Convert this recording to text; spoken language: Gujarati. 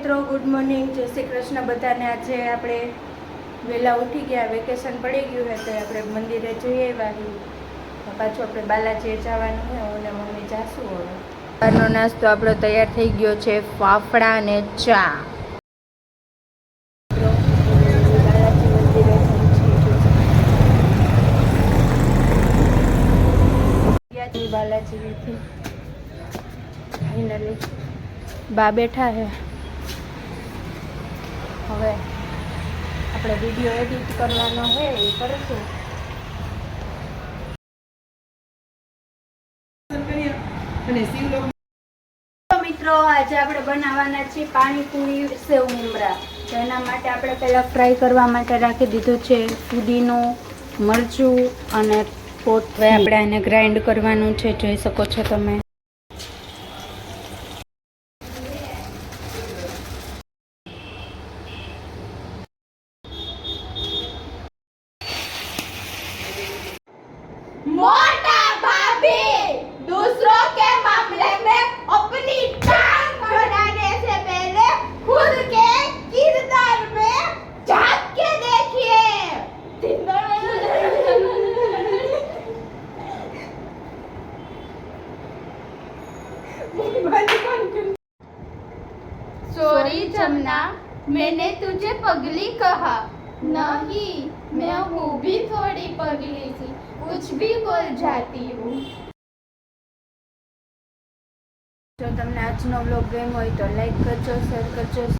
મિત્રો, ગુડ મોર્નિંગ, જય શ્રી કૃષ્ણ બધાને। આજે આપણે વહેલા ઉઠી ગયા, વેકેશન પડી ગયું છે તો આપણે મંદિરે જઈ આવ્યા। પાછું આપણે બાલાજીએ જવાનું છે, હું ને મમ્મી જાશું। હવે બહારનો નાસ્તો આપણો તૈયાર થઈ ગયો છે, ફાફડા અને ચા। બાલાજી ફાઇનલી બા બેઠા છે। હવે આપણે વિડીયો એડિટ કરવાનો છે એ કરીશું। મિત્રો, આજે આપણે બનાવવાના છીએ પાણીપુરી સેવ મમરા। તો એના માટે આપણે પહેલાં ફ્રાય કરવા માટે રાખી દીધું છે ફુદીનો, મરચું અને પોટ। હવે આપણે આને ગ્રાઇન્ડ કરવાનું છે, જોઈ શકો છો તમે। मोटा भाभी दूसरों के मामले में अपनी टांग बढ़ाने से पहले खुद के किरदार में झांक के देखिए। सॉरी जमुना, मैंने तुझे पगली कहा नहीं, मैं हूँ भी थोड़ी पगली सी, कुछ भी बोल जाती हूँ। જો તમને આજનો વ્લોગ ગમ્યો હોય તો લાઈક કરજો, શેર કરજો।